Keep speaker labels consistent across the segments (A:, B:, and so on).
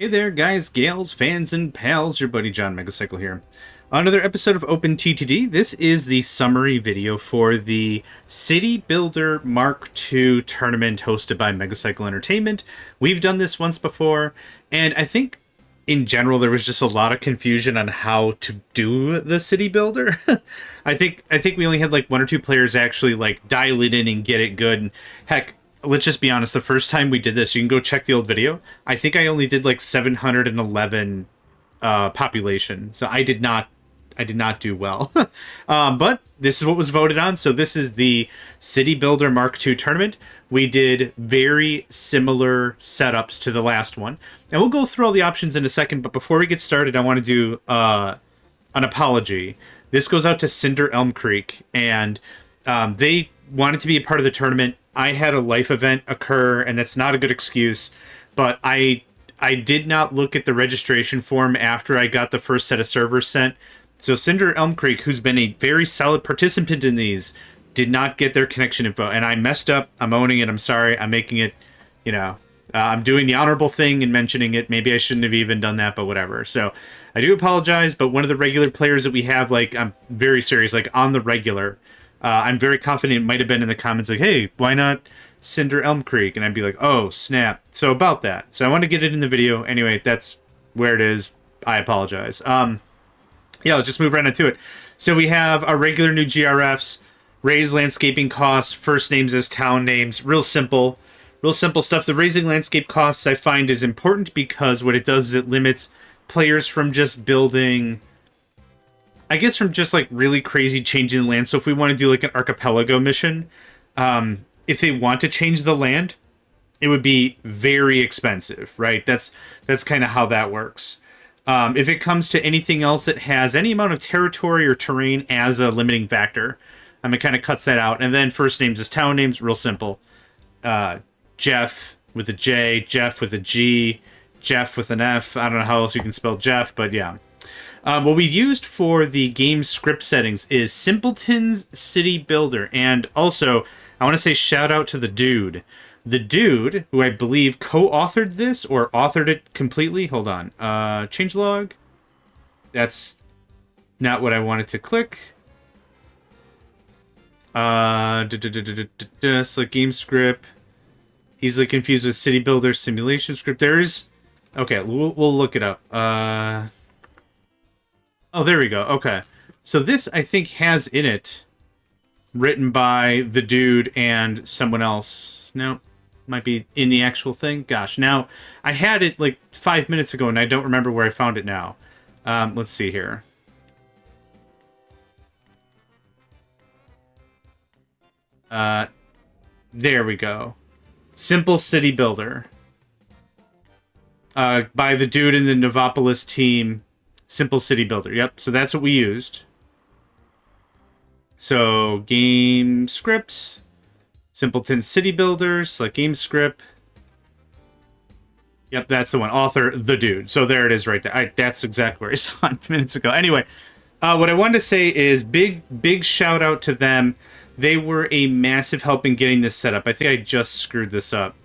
A: Hey there, guys, gals, fans, and pals. Your buddy JohnMegacycle here. Another episode of OpenTTD. This is the summary video for the City Builder Mk2 tournament hosted by Megacycle Entertainment. We've done this once before, and I think in general there was just a lot of confusion on how to do the City Builder. I think we only had like one or two players actually like dial it in and get it good. And heck, let's just be honest, the first time we did this, you can go check the old video. I think I only did like 711 population, so I did not do well. But this is what was voted on. So this is the City Builder Mk2 tournament. We did very similar setups to the last one, and we'll go through all the options in a second. But before we get started, I want to do an apology. This goes out to Cinder Elm Creek, and they wanted to be a part of the tournament. I had a life event occur, and that's not a good excuse, but I did not look at the registration form after I got the first set of servers sent. So Cinder Elm Creek, who's been a very solid participant in these, did not get their connection info, and I messed up. I'm owning it. I'm sorry. I'm making it, I'm doing the honorable thing and mentioning it. Maybe I shouldn't have even done that, but whatever. So I do apologize, but one of the regular players that we have, like, I'm very serious, like, on the regular, I'm very confident it might have been in the comments like, hey, why not Cinder Elm Creek? And I'd be like, oh, snap. So about that. So I want to get it in the video. Anyway, that's where it is. I apologize. Yeah, let's just move right into it. So we have our regular new GRFs, raise landscaping costs, first names as town names, real simple stuff. The raising landscape costs I find is important because what it does is it limits players from just building, I guess, from just like really crazy changing the land. So if we want to do like an archipelago mission, if they want to change the land, it would be very expensive, right? That's kind of how that works. If it comes to anything else that has any amount of territory or terrain as a limiting factor, it kind of cuts that out. And then first names as town names, real simple. Jeff with a J, Jeff with a G, Jeff with an F. I don't know how else you can spell Jeff, but yeah. What we used for the game script settings is Simpleton's City Builder. And also, I want to say shout out to the dude. The dude, who I believe co-authored this, or authored it completely. Hold on. Changelog. That's not what I wanted to click. Select game script. Easily confused with City Builder simulation script. There's... Okay, we'll look it up. Oh, there we go. Okay. So this, I think, has in it, written by the dude and someone else. No, might be in the actual thing. Gosh, now, I had it like 5 minutes ago, and I don't remember where I found it now. Let's see here. There we go. Simple City Builder. By the dude in the Novopolis team. Simple City Builder. Yep, so that's what we used. So, game scripts. Simpleton City Builder. Select game script. Yep, that's the one. Author, the dude. So there it is right there. That's exactly where I saw it minutes ago. Anyway, what I wanted to say is big shout out to them. They were a massive help in getting this set up. I think I just screwed this up.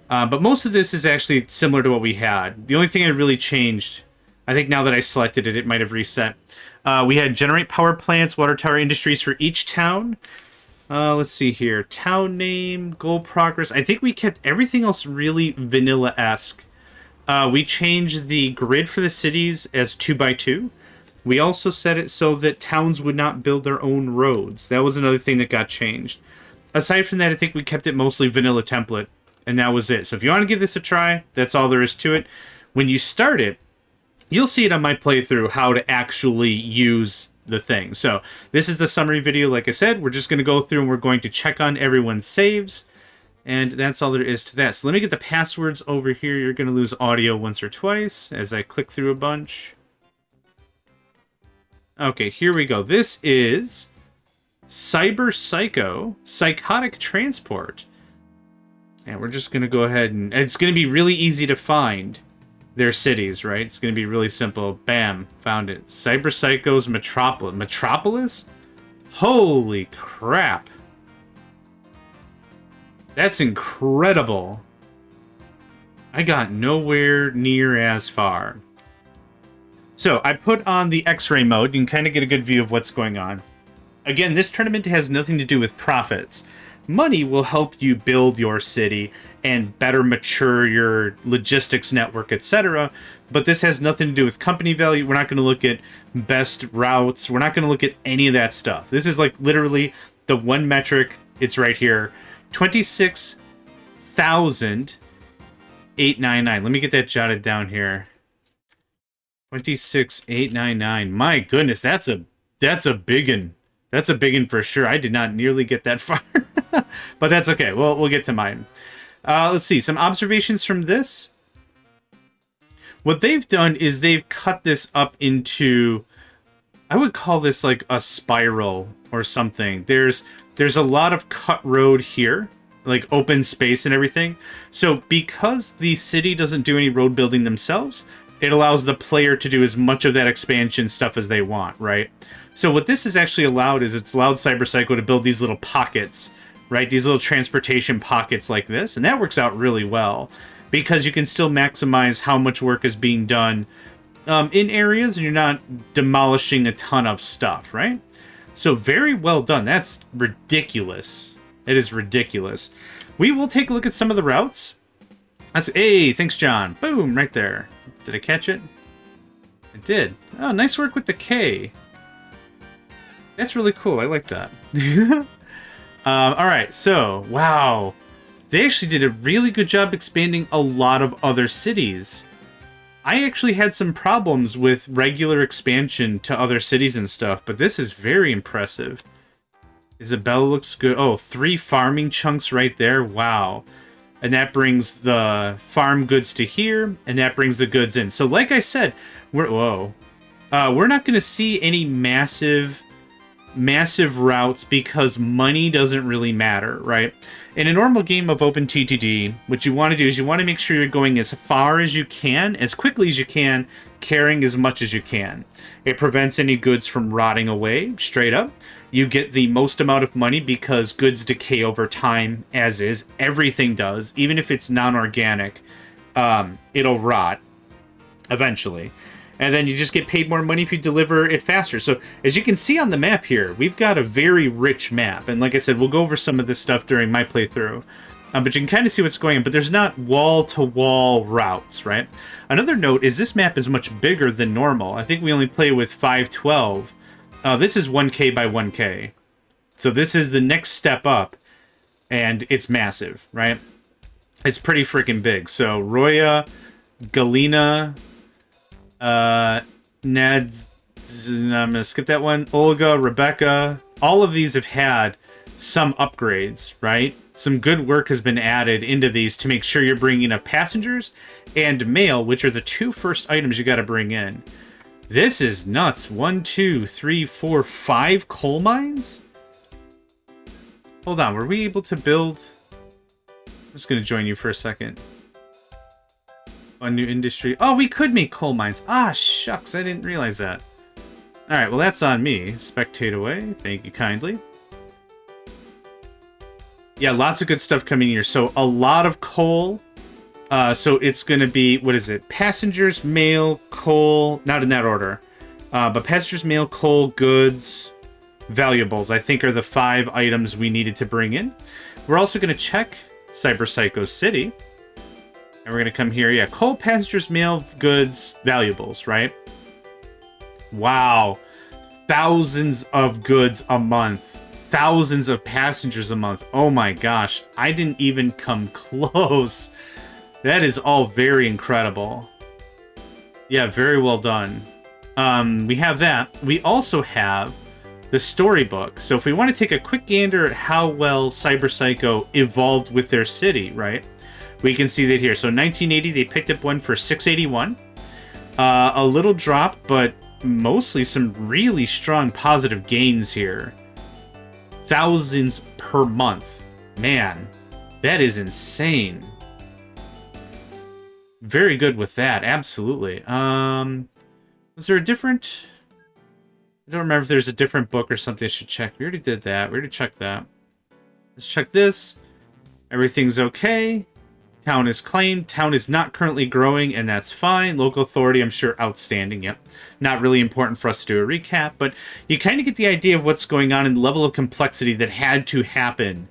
A: But most of this is actually similar to what we had. The only thing I really changed, I think now that I selected it, it might have reset. We had generate power plants, water tower industries for each town. Let's see here. Town name, goal progress. I think we kept everything else really vanilla-esque. We changed the grid for the cities as 2x2. We also set it so that towns would not build their own roads. That was another thing that got changed. Aside from that, I think we kept it mostly vanilla template, and that was it. So if you want to give this a try, that's all there is to it. When you start it, you'll see it on my playthrough how to actually use the thing. So this is the summary video. Like I said, we're just going to go through and we're going to check on everyone's saves. And that's all there is to that. So let me get the passwords over here. You're going to lose audio once or twice as I click through a bunch. Okay, here we go. This is Cyber Psycho, Psychotic Transport. And we're just going to go ahead and... It's going to be really easy to find their cities, right? It's going to be really simple. Bam, found it. Cyber Psycho's Metropolis. Metropolis? Holy crap. That's incredible. I got nowhere near as far. So I put on the X-ray mode. You can kind of get a good view of what's going on. Again, this tournament has nothing to do with profits. Money will help you build your city and better mature your logistics network, etc. But this has nothing to do with company value. We're not going to look at best routes. We're not going to look at any of that stuff. This is like literally the one metric. It's right here. 26,899. Let me get that jotted down here. 26,899. My goodness, that's a big one. That's a big one for sure. I did not nearly get that far. But that's okay. We'll get to mine. Let's see. Some observations from this. What they've done is they've cut this up into, I would call this like a spiral or something. There's a lot of cut road here, like open space and everything. So because the city doesn't do any road building themselves, it allows the player to do as much of that expansion stuff as they want, right? So what this has actually allowed is it's allowed Cybercycle to build these little pockets, right? These little transportation pockets like this. And that works out really well because you can still maximize how much work is being done in areas and you're not demolishing a ton of stuff, right? So very well done. That's ridiculous. It is ridiculous. We will take a look at some of the routes. Hey, thanks, John. Boom, right there. Did I catch it? I did. Oh, nice work with the K. That's really cool. I like that. All right, so, wow. They actually did a really good job expanding a lot of other cities. I actually had some problems with regular expansion to other cities and stuff, but this is very impressive. Isabella looks good. Oh, 3 farming chunks right there. Wow. And that brings the farm goods to here, and that brings the goods in. So like I said, we're not going to see any massive routes because money doesn't really matter, right? In a normal game of OpenTTD, what you want to do is you want to make sure you're going as far as you can, as quickly as you can, carrying as much as you can. It prevents any goods from rotting away, straight up. You get the most amount of money because goods decay over time, as is. Everything does. Even if it's non-organic, it'll rot eventually. And then you just get paid more money if you deliver it faster. So, as you can see on the map here, we've got a very rich map. And like I said, we'll go over some of this stuff during my playthrough. But you can kind of see what's going on. But there's not wall-to-wall routes, right? Another note is this map is much bigger than normal. I think we only play with 512. This is 1K by 1K. So this is the next step up, and it's massive, right? It's pretty freaking big. So Roya, Galina, Ned, I'm going to skip that one, Olga, Rebecca, all of these have had some upgrades, right? Some good work has been added into these to make sure you're bringing enough passengers and mail, which are the 2 first items you got to bring in. This is nuts. 1, 2, 3, 4, 5 coal mines? Hold on, were we able to build... I'm just going to join you for a second. A new industry. Oh, we could make coal mines. Ah, shucks, I didn't realize that. Alright, well that's on me. Spectate away. Thank you kindly. Yeah, lots of good stuff coming here. So, a lot of coal... so it's going to be, what is it? Passengers, mail, coal, not in that order. But passengers, mail, coal, goods, valuables, I think are the 5 items we needed to bring in. We're also going to check Cybercycle City. And we're going to come here. Yeah, coal, passengers, mail, goods, valuables, right? Wow. Thousands of goods a month. Thousands of passengers a month. Oh my gosh. I didn't even come close. That is all very incredible. Yeah, very well done. We have that. We also have the storybook. So if we want to take a quick gander at how well Cybercycle evolved with their city, right? We can see that here. So 1980, they picked up one for 681. A little drop, but mostly some really strong positive gains here. Thousands per month. Man, that is insane. Very good with that, absolutely. Was there a different... I don't remember if there's a different book or something I should check. We already did that. We already checked that. Let's check this. Everything's okay. Town is claimed. Town is not currently growing, and that's fine. Local authority, I'm sure, outstanding. Yep. Not really important for us to do a recap, but you kind of get the idea of what's going on and the level of complexity that had to happen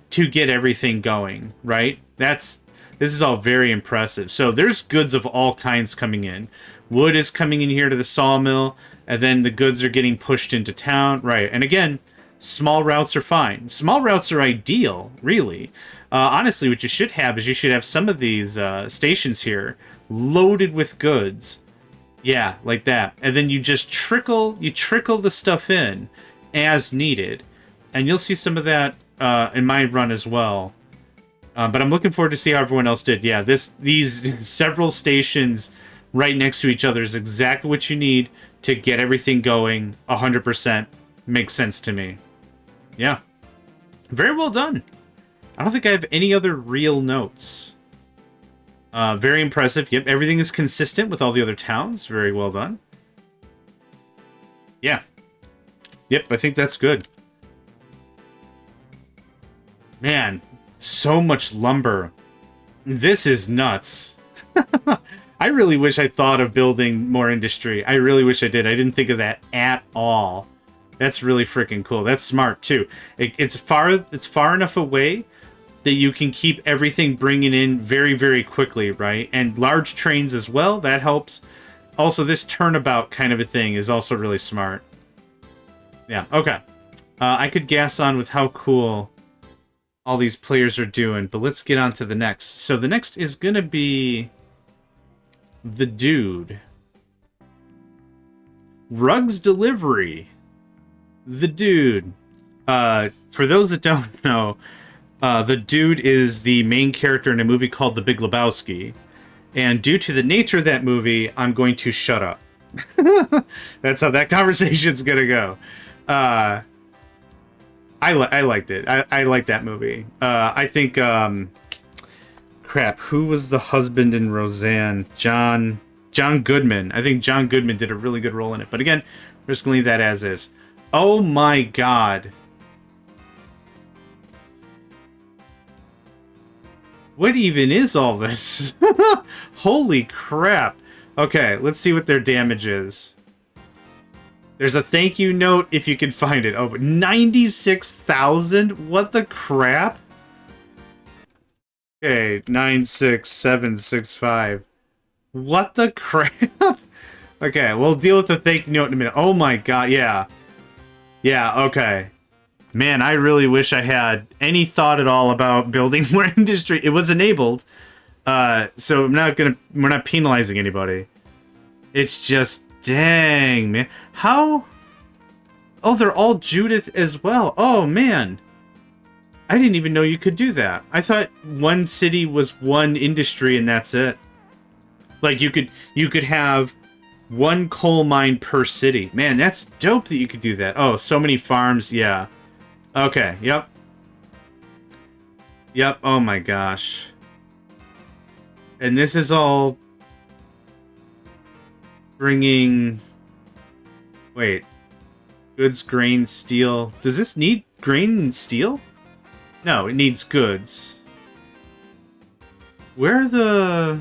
A: to get everything going, right? This is all very impressive. So there's goods of all kinds coming in. Wood is coming in here to the sawmill, and then the goods are getting pushed into town, right? And again, small routes are fine. Small routes are ideal, really. Honestly, what you should have is you should have some of these stations here loaded with goods. Yeah, like that. And then you just trickle the stuff in as needed. And you'll see some of that in my run as well. But I'm looking forward to see how everyone else did. Yeah, these several stations right next to each other is exactly what you need to get everything going 100%. Makes sense to me. Yeah. Very well done. I don't think I have any other real notes. Very impressive. Yep, everything is consistent with all the other towns. Very well done. Yeah. Yep, I think that's good. Man, so much lumber. This is nuts. I really wish I thought of building more industry. I really wish I did. I didn't think of that at all. That's really freaking cool. That's smart, too. It's far enough away that you can keep everything bringing in very, very quickly, right? And large trains as well, that helps. Also, this turnabout kind of a thing is also really smart. Yeah, okay. I could gas on with how cool all these players are doing, but let's get on to the next. So the next is going to be the dude. Rugs Delivery. The dude. For those that don't know, the dude is the main character in a movie called The Big Lebowski. And due to the nature of that movie, I'm going to shut up. That's how that conversation's going to go. I liked it. I liked that movie. I think, crap, who was the husband in Roseanne? John Goodman. I think John Goodman did a really good role in it. But again, we're just going to leave that as is. Oh my god. What even is all this? Holy crap. Okay, let's see what their damage is. There's a thank you note if you can find it. Oh, 96,000? What the crap? Okay, 96765. What the crap? Okay, we'll deal with the thank you note in a minute. Oh my god, yeah. Yeah, okay. Man, I really wish I had any thought at all about building more industry. It was enabled, so we're not penalizing anybody. It's just, dang, man. How? Oh, they're all Judith as well. Oh, man. I didn't even know you could do that. I thought one city was one industry and that's it. Like, you could have one coal mine per city. Man, that's dope that you could do that. Oh, so many farms, yeah. Okay, yep. Yep, oh my gosh. And this is all bringing... Wait. Goods, grain, steel. Does this need grain and steel? No, it needs goods. Where's the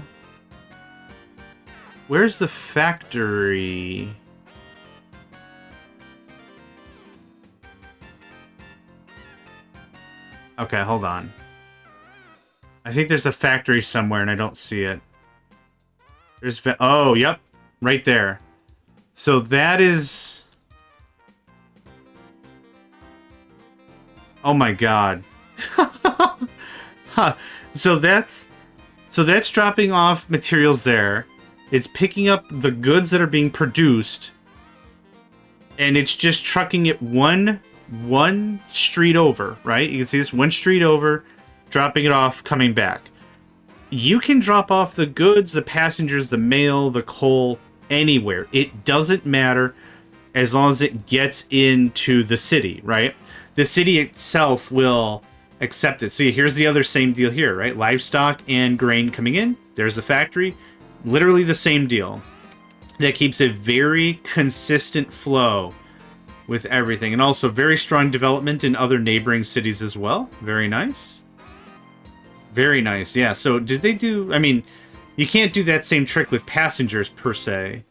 A: factory? Okay, hold on. I think there's a factory somewhere and I don't see it. Oh, yep. Right there. So that is... Oh my god. Huh. So that's dropping off materials there. It's picking up the goods that are being produced. And it's just trucking it one street over, right? You can see this one street over, dropping it off, coming back. You can drop off the goods, the passengers, the mail, the coal, anywhere. It doesn't matter as long as it gets into the city, right? The city itself will accept it. So here's the other same deal here, right? Livestock and grain coming in. There's a factory. Literally the same deal. That keeps a very consistent flow with everything. And also very strong development in other neighboring cities as well. Very nice. Very nice. Yeah. So did they do? I mean, you can't do that same trick with passengers per se.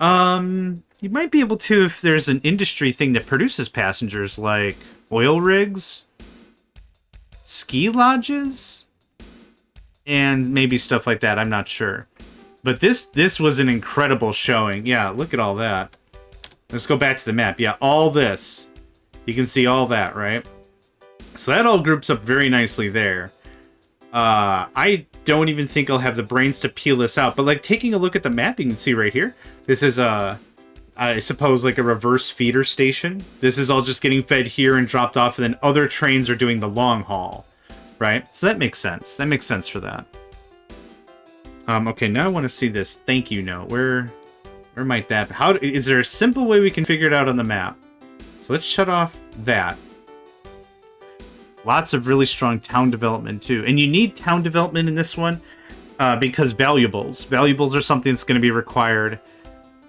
A: You might be able to if there's an industry thing that produces passengers, like oil rigs, ski lodges, and maybe stuff like that. I'm not sure. But this was an incredible showing. Yeah, look at all that. Let's go back to the map. Yeah, all this. You can see all that, right? So that all groups up very nicely there. I don't even think I'll have the brains to peel this out. But, like, taking a look at the map, you can see right here. This is, I suppose, like a reverse feeder station. This is all just getting fed here and dropped off, and then other trains are doing the long haul, right? So that makes sense. That makes sense for that. Okay, now I want to see this thank you note. Where might that be? Is there a simple way we can figure it out on the map? So let's shut off that. Lots of really strong town development, too. And you need town development in this one because valuables. Valuables are something that's going to be required.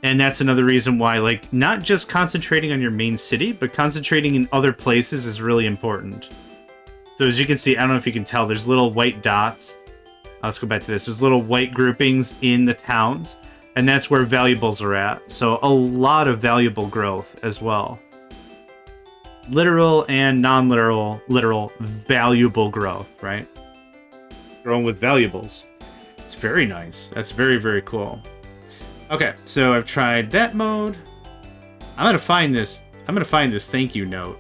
A: And that's another reason why, like, not just concentrating on your main city, but concentrating in other places is really important. So as you can see, I don't know if you can tell, there's little white dots. Let's go back to this. There's little white groupings in the towns, and that's where valuables are at. So a lot of valuable growth as well. Literal and non-literal, valuable growth, right? Growing with valuables. It's very nice. That's very, very cool. Okay, so I've tried that mode. I'm gonna find this thank you note.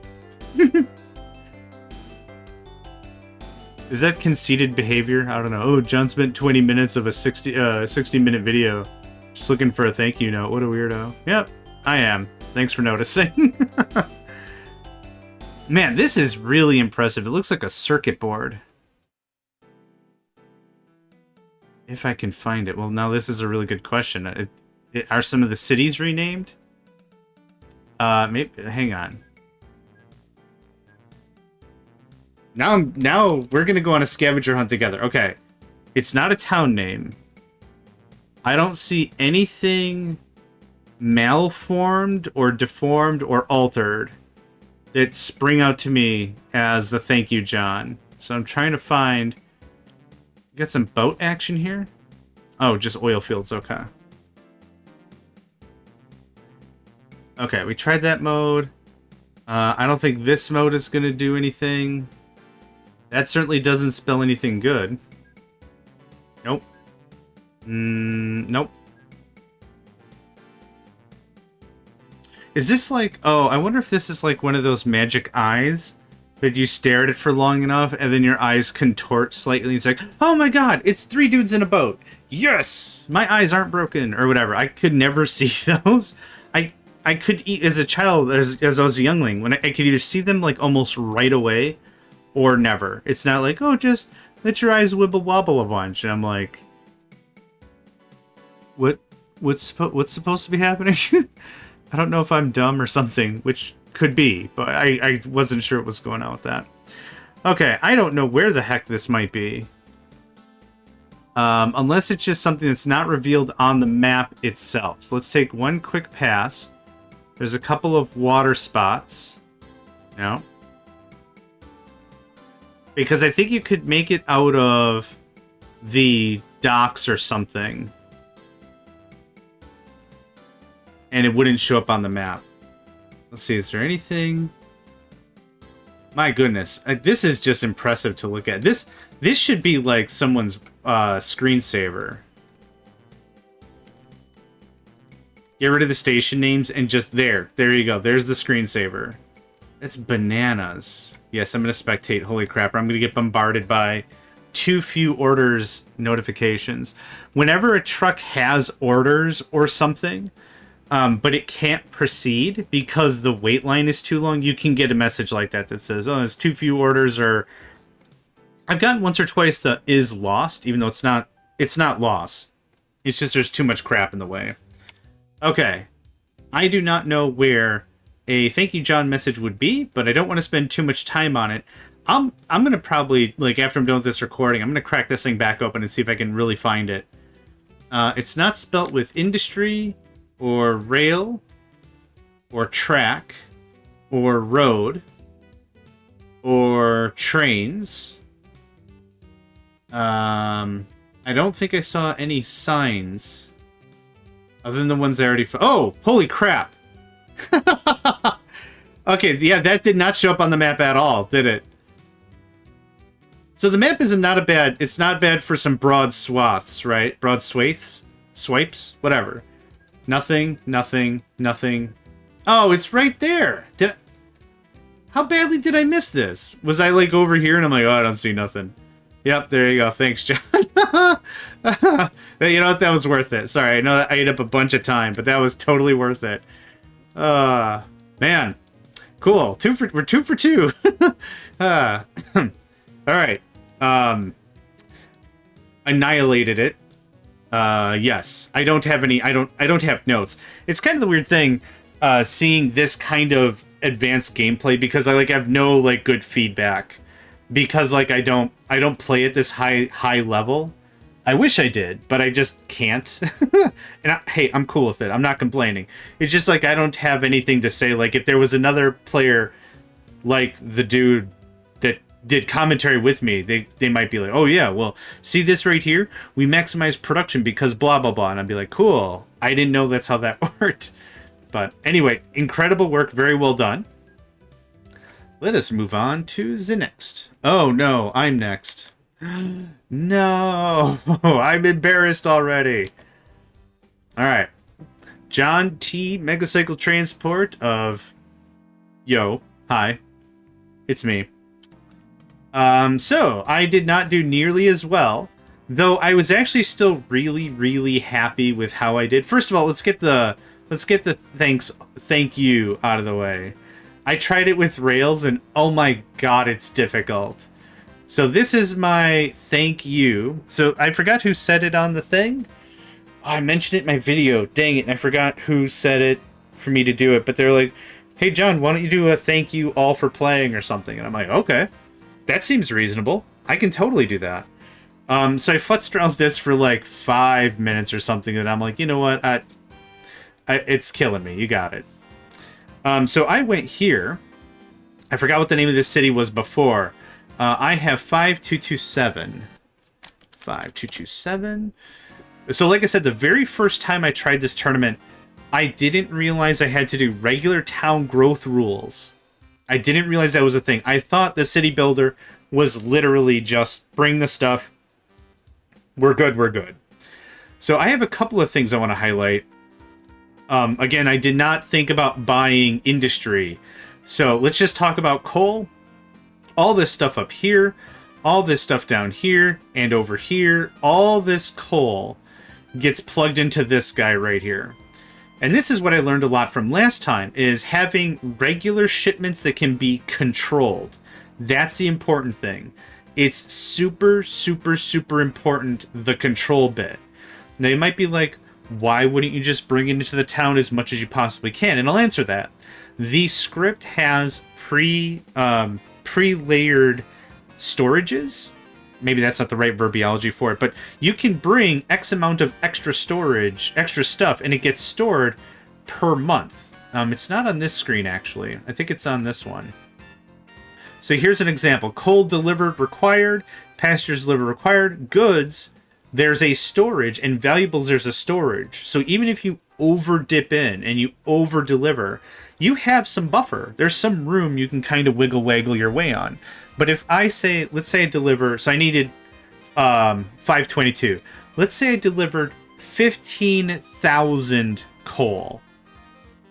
A: Is that conceited behavior? I don't know. Oh, John spent 20 minutes of a 60-minute video just looking for a thank you note. What a weirdo. Yep, I am. Thanks for noticing. Man, this is really impressive. It looks like a circuit board. If I can find it. Well, now this is a really good question. Are some of the cities renamed? Maybe. Hang on. Now we're gonna go on a scavenger hunt together. Okay, it's not a town name. I don't see anything malformed or deformed or altered that spring out to me as the thank you, John. So I'm trying to find. Got some boat action here. Oh, just oil fields. Okay. Okay, we tried that mode. I don't think this mode is gonna do anything. That certainly doesn't spell anything good. Nope. Nope. Is this like... Oh, I wonder if this is like one of those magic eyes that you stare at it for long enough and then your eyes contort slightly. It's like, oh my god, it's 3 dudes in a boat. Yes! My eyes aren't broken, or whatever. I could never see those. I could eat as a child, as I was a youngling, when I could either see them like almost right away or never. It's not like, oh, just let your eyes wibble wobble a bunch. And I'm like, what's supposed to be happening? I don't know if I'm dumb or something, which could be, but I wasn't sure what was going on with that. Okay, I don't know where the heck this might be. Unless it's just something that's not revealed on the map itself. So let's take one quick pass. There's a couple of water spots. No. Because I think you could make it out of the docks or something. And it wouldn't show up on the map. Let's see, is there anything? My goodness, this is just impressive to look at. This should be like someone's screensaver. Get rid of the station names and just there you go. There's the screensaver. That's bananas. Yes, I'm gonna spectate. Holy crap, I'm gonna get bombarded by too few orders notifications. Whenever a truck has orders or something, but it can't proceed because the wait line is too long, you can get a message like that that says, oh, there's too few orders, or I've gotten once or twice the is lost, even though it's not lost. It's just there's too much crap in the way. Okay. I do not know where a thank you, John message would be, but I don't want to spend too much time on it. I'm going to probably, like, after I'm done with this recording, I'm going to crack this thing back open and see if I can really find it. It's not spelt with industry, or rail, or track, or road, or trains, I don't think I saw any signs other than the ones I already... Oh, holy crap. Okay, yeah, that did not show up on the map at all, did it? So the map is not a bad... It's not bad for some broad swaths, right? Broad swathes? Swipes? Whatever. Nothing, nothing, nothing. Oh, it's right there. How badly did I miss this? Was I, like, over here and I'm like, oh, I don't see nothing. Yep, there you go. Thanks, John. You know what? That was worth it. Sorry, I know that I ate up a bunch of time, but that was totally worth it. Man. Cool. We're 2 for 2. All right. Annihilated it. Yes. I don't have any... I don't have notes. It's kind of the weird thing, seeing this kind of advanced gameplay, because I, like, have no, like, good feedback. Because, like, I don't play at this high level. I wish I did, but I just can't. And hey, I'm cool with it. I'm not complaining. It's just, like, I don't have anything to say. Like, if there was another player, like the dude that did commentary with me, they might be like, oh, yeah, well, see this right here? We maximize production because blah, blah, blah. And I'd be like, cool. I didn't know that's how that worked. But anyway, incredible work. Very well done. Let us move on to the next. Oh, no, I'm next. No, I'm embarrassed already. All right. John T. Megacycle Transport of... Yo, hi. It's me. So, I did not do nearly as well, though I was actually still really, really happy with how I did. First of all, let's get the thank you out of the way. I tried it with Rails, and oh my god, it's difficult. So this is my thank you. So I forgot who said it on the thing. Oh, I mentioned it in my video. Dang it, and I forgot who said it for me to do it. But they're like, hey, John, why don't you do a thank you all for playing or something? And I'm like, okay, that seems reasonable. I can totally do that. So I futzed around with this for like 5 minutes or something, and I'm like, you know what? It's killing me. You got it. So I went here. I forgot what the name of this city was before. I have 5227. 5227. So like I said, the very first time I tried this tournament, I didn't realize I had to do regular town growth rules. I didn't realize that was a thing. I thought the city builder was literally just bring the stuff. We're good, we're good. So I have a couple of things I want to highlight. Again, I did not think about buying industry. So let's just talk about coal. All this stuff up here, all this stuff down here, and over here, all this coal gets plugged into this guy right here. And this is what I learned a lot from last time, is having regular shipments that can be controlled. That's the important thing. It's super, super, super important, the control bit. Now you might be like, why wouldn't you just bring it into the town as much as you possibly can? And I'll answer that. The script has pre-layered storages. Maybe that's not the right verbiology for it, but you can bring X amount of extra storage, extra stuff, and it gets stored per month. It's not on this screen, actually. I think it's on this one. So here's an example. Coal delivered required, pastures delivered required, goods, there's a storage, and valuables, there's a storage. So even if you over dip in and you over deliver, you have some buffer. There's some room you can kind of wiggle waggle your way on. But if I say, let's say I deliver, so I needed 522. Let's say I delivered 15,000 coal.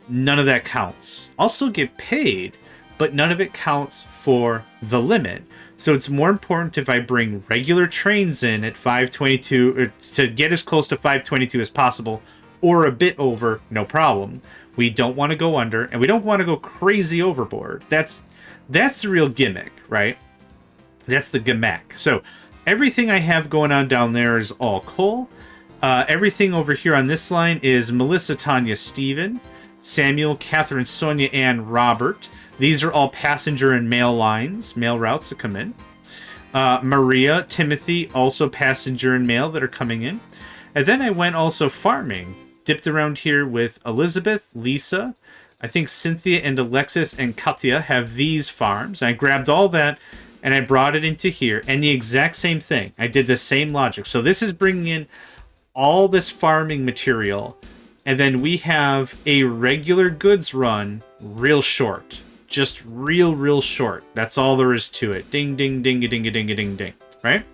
A: None of that counts. I'll still get paid, but none of it counts for the limit. So it's more important if I bring regular trains in at 522, or to get as close to 522 as possible, or a bit over, no problem. We don't want to go under, and we don't want to go crazy overboard. That's the real gimmick, right? That's the gimmick. So everything I have going on down there is all coal. Everything over here on this line is Melissa, Tanya, Stephen, Samuel, Catherine, Sonia, Ann, Robert. These are all passenger and mail lines, mail routes that come in. Maria, Timothy, also passenger and mail that are coming in. And then I went also farming. Dipped around here with Elizabeth, Lisa. I think Cynthia and Alexis and Katya have these farms. I grabbed all that and I brought it into here, and the exact same thing. I did the same logic. So this is bringing in all this farming material, and then we have a regular goods run real short. Just real short. That's all there is to it. Ding, ding, ding, ding, ding, ding, ding, right?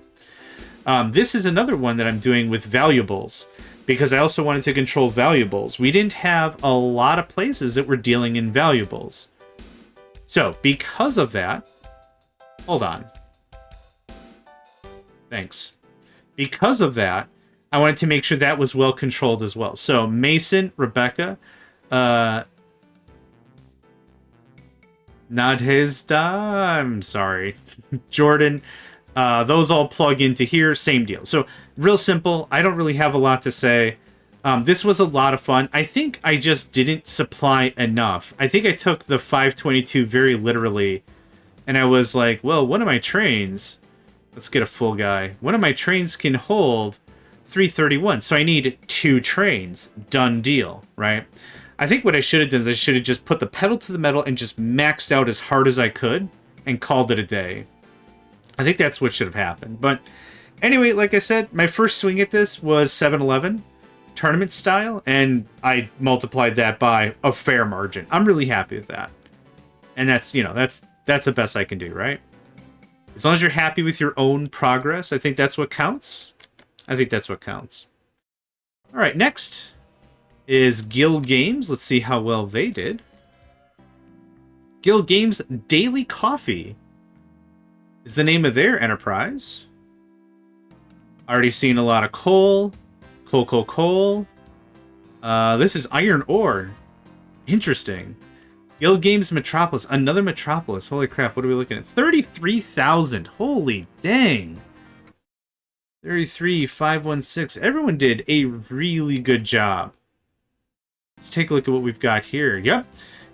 A: This is another one that I'm doing with valuables, because I also wanted to control valuables. We didn't have a lot of places that were dealing in valuables. So, because of that... Hold on. Thanks. Because of that, I wanted to make sure that was well controlled as well. So, Mason, Rebecca, Nadezhda, I'm sorry, Jordan, those all plug into here, same deal. So, real simple. I don't really have a lot to say. This was a lot of fun. I think I just didn't supply enough. I think I took the 522 very literally, and I was like, well, one of my trains, let's get a full guy, one of my trains can hold 331, so I need 2 trains. Done deal, right? I think what I should have done is I should have just put the pedal to the metal and just maxed out as hard as I could and called it a day. I think that's what should have happened. But anyway, like I said, my first swing at this was 7-11 tournament style, and I multiplied that by a fair margin. I'm really happy with that. And that's, you know, that's the best I can do, right? As long as you're happy with your own progress, I think that's what counts. I think that's what counts. All right, next is Guild Games. Let's see how well they did. Guild Games Daily Coffee is the name of their enterprise. Already seen a lot of coal. Coal. This is iron ore. Interesting. Guild Games Metropolis. Another Metropolis. Holy crap, what are we looking at? 33,000. Holy dang. 33,516. Everyone did a really good job. Let's take a look at what we've got here. Yep.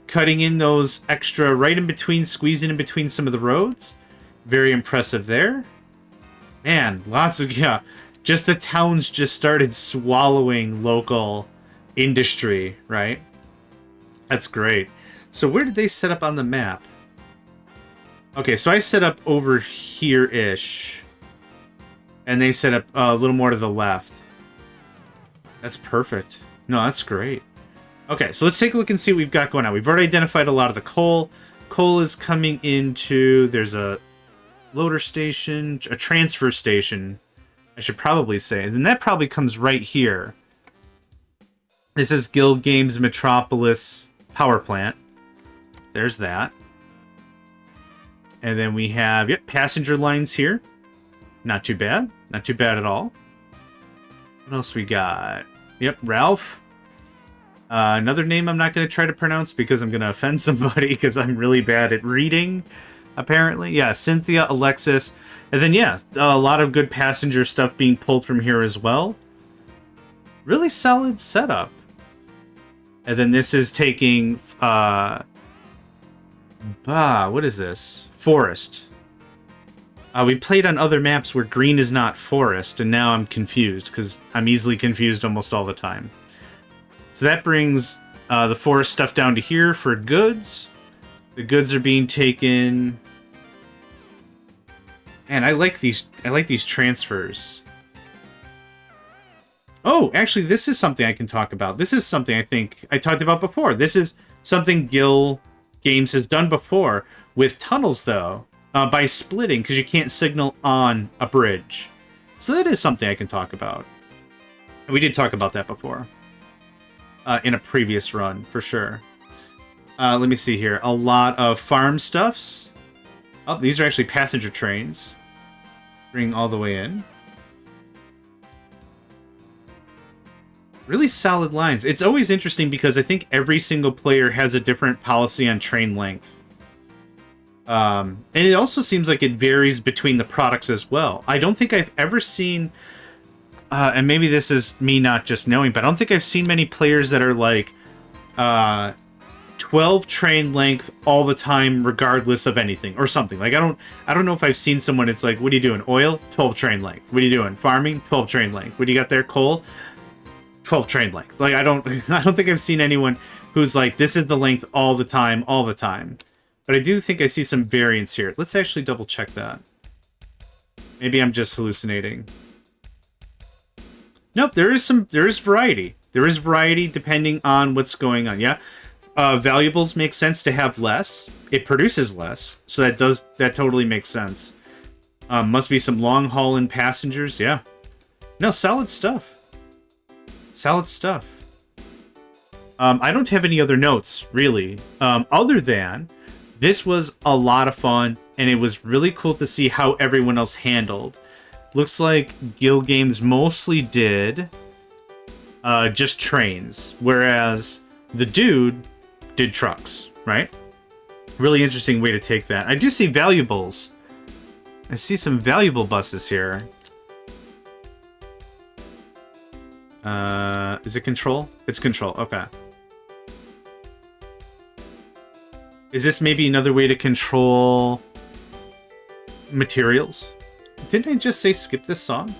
A: Cutting in those extra right in between, squeezing in between some of the roads. Very impressive there. Man, lots of, yeah. Just the towns just started swallowing local industry, right? That's great. So where did they set up on the map? Okay, so I set up over here-ish. And they set up a little more to the left. That's perfect. No, that's great. Okay, so let's take a look and see what we've got going on. We've already identified a lot of the coal. Coal is coming into... There's a loader station, a transfer station, I should probably say. And then that probably comes right here. This is Guild Games Metropolis Power Plant. There's that. And then we have, yep, passenger lines here. Not too bad. Not too bad at all. What else we got? Yep, Ralph. Another name I'm not going to try to pronounce because I'm going to offend somebody because I'm really bad at reading, apparently. Yeah, Cynthia, Alexis. And then, yeah, a lot of good passenger stuff being pulled from here as well. Really solid setup. And then this is taking, what is this? Forest. We played on other maps where green is not forest, and now I'm confused, because I'm easily confused almost all the time. So that brings the forest stuff down to here for goods. The goods are being taken... Man, I like these transfers. Oh, actually, this is something I can talk about. This is something I think I talked about before. This is something Guild Games has done before with tunnels, though. By splitting, because you can't signal on a bridge. So that is something I can talk about. And we did talk about that before. In a previous run, for sure. Let me see here. A lot of farm stuffs. Oh, these are actually passenger trains. Bring all the way in. Really solid lines. It's always interesting because I think every single player has a different policy on train length. And it also seems like it varies between the products as well. I don't think I've ever seen, and maybe this is me not just knowing, but I don't think I've seen many players that are like 12 train length all the time, regardless of anything or something. Like I don't know if I've seen someone. It's like, what are you doing? Oil, 12 train length. What are you doing? Farming, 12 train length. What do you got there? Coal, 12 train length. Like I don't think I've seen anyone who's like, this is the length all the time, all the time. But I do think I see some variance here. Let's actually double check that. Maybe I'm just hallucinating. Nope, there is variety. There is variety depending on what's going on. Yeah, valuables make sense to have less. It produces less, so that totally makes sense. Must be some long haul in passengers. Yeah, no, solid stuff. Solid stuff. I don't have any other notes really, other than this was a lot of fun, and it was really cool to see how everyone else handled. Looks like Guild Games mostly did just trains, whereas the dude did trucks, right? Really interesting way to take that. I do see valuables. I see some valuable buses here. Is it control? It's control, okay. Is this maybe another way to control materials? Didn't I just say skip this song?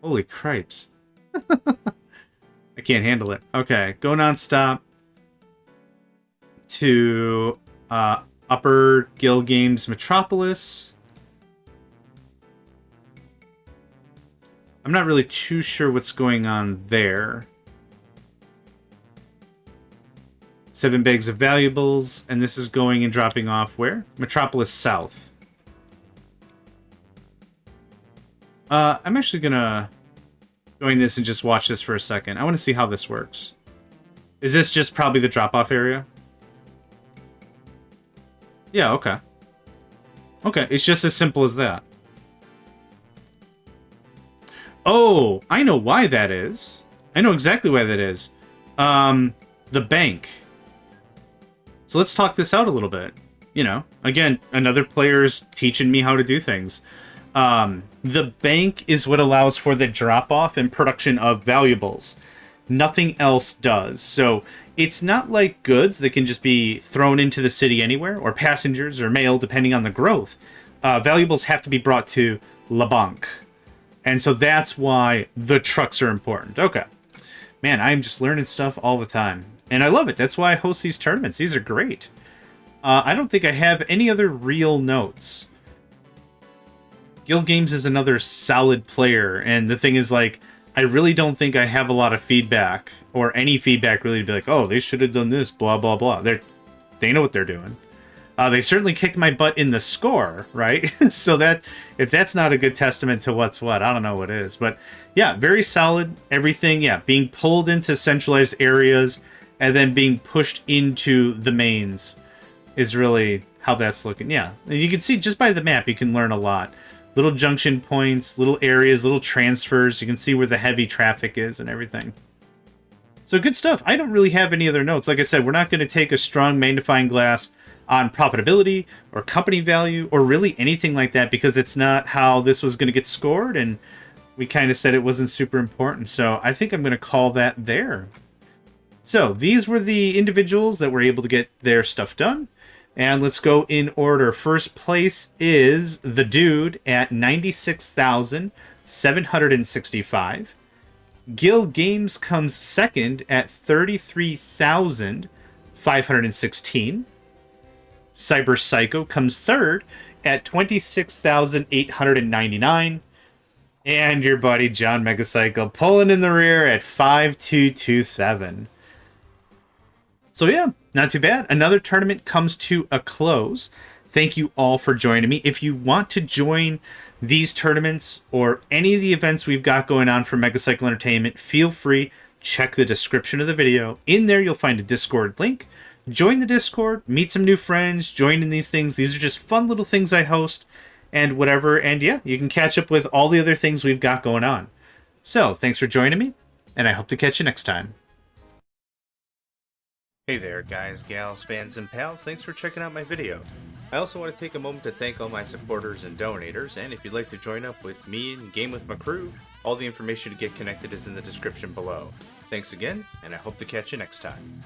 A: Holy cripes. I can't handle it. Okay, go non-stop to Upper Guild Games Metropolis. I'm not really too sure what's going on there. 7 bags of valuables, and this is going and dropping off where? Metropolis South. I'm actually gonna join this and just watch this for a second. I want to see how this works. Is this just probably the drop-off area? Yeah, okay. Okay, it's just as simple as that. Oh, I know why that is. I know exactly why that is. The bank. So let's talk this out a little bit. You know, again, another player's teaching me how to do things. The bank is what allows for the drop-off and production of valuables. Nothing else does. So it's not like goods that can just be thrown into the city anywhere, or passengers or mail, depending on the growth. Valuables have to be brought to La Banque. And so that's why the trucks are important. Okay. Man, I'm just learning stuff all the time. And I love it. That's why I host these tournaments. These are great. I don't think I have any other real notes. Guild Games is another solid player. And the thing is, like, I really don't think I have a lot of feedback, or any feedback really to be like, oh, they should have done this, blah, blah, blah. They know what they're doing. They certainly kicked my butt in the score, right? So that, if that's not a good testament to what's what, I don't know what is. But yeah, very solid. Everything, yeah, being pulled into centralized areas and then being pushed into the mains is really how that's looking. Yeah, you can see just by the map, you can learn a lot. Little junction points, little areas, little transfers. You can see where the heavy traffic is and everything. So good stuff. I don't really have any other notes. Like I said, we're not going to take a strong magnifying glass on profitability or company value or really anything like that, because it's not how this was going to get scored, and we kind of said it wasn't super important. So I think I'm going to call that there. So these were the individuals that were able to get their stuff done. And let's go in order. First place is the dude at 96,765. Guild Games comes second at 33,516. Cyberpsycho comes third at 26,899. And your buddy JohnMegacycle pulling in the rear at 5227. So yeah, not too bad. Another tournament comes to a close. Thank you all for joining me. If you want to join these tournaments or any of the events we've got going on for Megacycle Entertainment, feel free, check the description of the video. In there, you'll find a Discord link. Join the Discord, meet some new friends, join in these things. These are just fun little things I host and whatever. And yeah, you can catch up with all the other things we've got going on. So thanks for joining me, and I hope to catch you next time. Hey there, guys, gals, fans, and pals. Thanks for checking out my video. I also want to take a moment to thank all my supporters and donators, and if you'd like to join up with me and game with my crew, all the information to get connected is in the description below. Thanks again, and I hope to catch you next time.